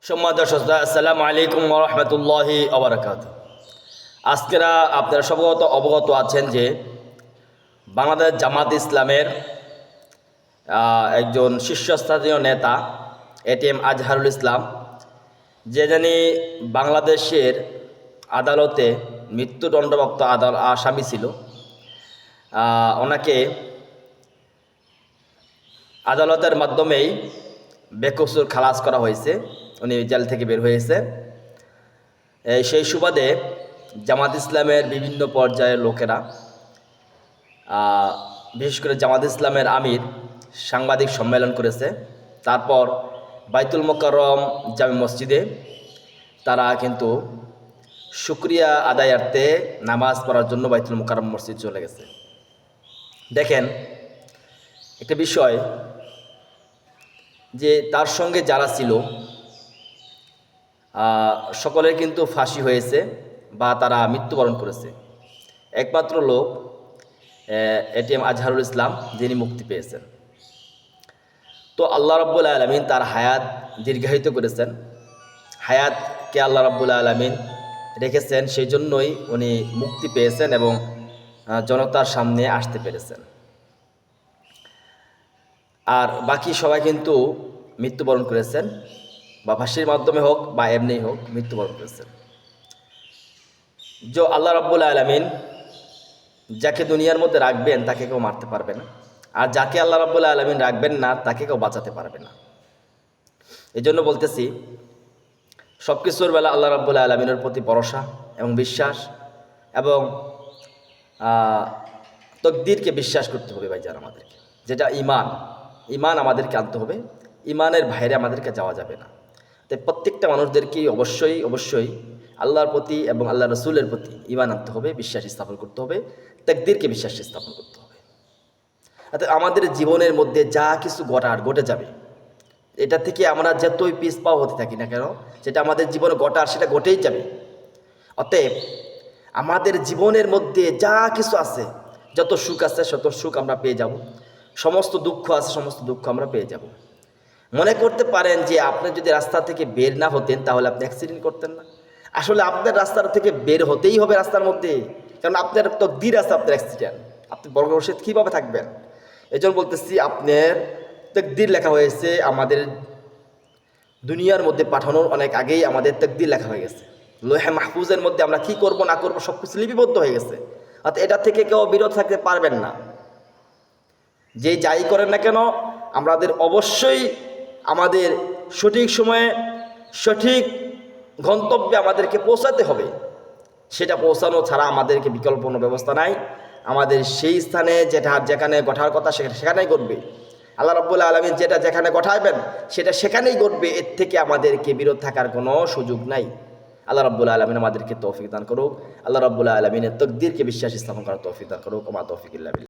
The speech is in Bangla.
সম্মানিত শ্রোতা, আসসালামু আলাইকুম ওয়া রাহমাতুল্লাহি ওয়া বারাকাতুহু। আজকেরা আপনারা সম্ভবত অবগত আছেন যে বাংলাদেশ জামাত ইসলামের একজন শীর্ষস্থানীয় নেতা এটিএম আজহারুল ইসলাম, যে জানি বাংলাদেশের আদালতে মৃত্যুদণ্ডপ্রাপ্ত আসামি ছিল, ওনাকে আদালতের মাধ্যমেই বেকসুর খালাস করা হয়েছে। উনি জেল থেকে বের হয়েছে। সেই সুবাদে জামাত ইসলামের বিভিন্ন পর্যায়ের লোকেরা, বিশেষ করে জামাত ইসলামের আমির সাংবাদিক সম্মেলন করেছে। তারপর বাইতুল মোকাররম জামে মসজিদে তারা কিন্তু শুকরিয়া আদায়ার্থে নামাজ পড়ার জন্য বাইতুল মোকাররম মসজিদ চলে গেছে। দেখেন একটা বিষয়, যে তার সঙ্গে যারা ছিল সকলের কিন্তু ফাঁসি হয়েছে বা তারা মৃত্যুবরণ করেছে। একমাত্র লোক এটিএম আজহারুল ইসলাম, যিনি মুক্তি পেয়েছেন। তো আল্লাহ রাব্বুল আলামিন তার হায়াত দীর্ঘায়িত করেছেন। হায়াতকে আল্লাহ রাব্বুল আলামিন রেখেছেন, সেই জন্যই উনি মুক্তি পেয়েছেন এবং জনতার সামনে আসতে পেরেছেন। আর বাকি সবাই কিন্তু মৃত্যুবরণ করেছেন, বা ফাঁসির মাধ্যমে হোক বা এমনি হোক মৃত্যুবরণ করেছেন। যে আল্লাহ রাব্বুল আলামিন যাকে দুনিয়ার মধ্যে রাখবেন তাকে কেউ মারতে পারবে না, আর যাকে আল্লাহ রাব্বুল আলামিন রাখবেন না তাকে কেউ বাঁচাতে পারবে না। এই জন্য বলতেছি, সব কিছুর বেলা আল্লাহ রাব্বুল আলামিনের প্রতি ভরসা এবং বিশ্বাস এবং তকদিরকে বিশ্বাস করতে হবে ভাইজান আমাদেরকে। যেটা ইমান আমাদেরকে আনতে হবে, ইমানের বাইরে আমাদেরকে যাওয়া যাবে না। তাই প্রত্যেকটা মানুষদেরকেই অবশ্যই আল্লাহর প্রতি এবং আল্লাহ রসুলের প্রতি ইমান আনতে হবে, বিশ্বাস স্থাপন করতে হবে, তাকদীরকে বিশ্বাস স্থাপন করতে হবে। অর্থাৎ আমাদের জীবনের মধ্যে যা কিছু ঘটে যাবে, এটা থেকে আমরা যতই পিছপাও হতে থাকি না কেন, যেটা আমাদের জীবনে সেটা ঘটেই যাবে। অতএব আমাদের জীবনের মধ্যে যা কিছু আছে, যত সুখ আছে শত সুখ আমরা পেয়ে যাব, সমস্ত দুঃখ আছে সমস্ত দুঃখ আমরা পেয়ে যাব। মনে করতে পারেন যে আপনি যদি রাস্তা থেকে বের না হতেন তাহলে আপনি অ্যাক্সিডেন্ট করতেন না। আসলে আপনার রাস্তার থেকে বের হতেই হবে রাস্তার মধ্যে, কারণ আপনার তকদির আছে আপনার অ্যাক্সিডেন্ট। আপনি বর্গরসিদ কীভাবে থাকবেন? এই জন্য বলতেছি, আপনার তকদির লেখা হয়েছে। আমাদের দুনিয়ার মধ্যে পাঠানোর অনেক আগেই আমাদের তকদির লেখা হয়ে গেছে। লোহে মাহফুজের মধ্যে আমরা কি করব না করব সব কিছু লিপিবদ্ধ হয়ে গেছে। অর্থাৎ এটা থেকে কেউ বিরত থাকতে পারবেন না। যে যাই করেন না কেন, আমাদের অবশ্যই আমাদের সঠিক সময়ে সঠিক গন্তব্যে আমাদেরকে পৌঁছাতে হবে। সেটা পৌঁছানো ছাড়া আমাদেরকে বিকল্প কোনো ব্যবস্থা নাই। আমাদের সেই স্থানে যেখানে ঘটার কথা সেখানেই ঘটবে। আল্লাহ রাব্বুল আলামিন যেটা যেখানে ঘটাবেন সেটা সেখানেই ঘটবে। এর থেকে আমাদেরকে বিরত থাকার কোনো সুযোগ নাই। আল্লাহ রাব্বুল আলামিন আমাদেরকে তৌফিক দান করুক। আল্লাহ রাব্বুল আলামিনের তকদিরকে বিশ্বাস স্থাপন করার তৌফিক দান করুক। ওমা তৌফিক ইল্লা বিল্লাহ।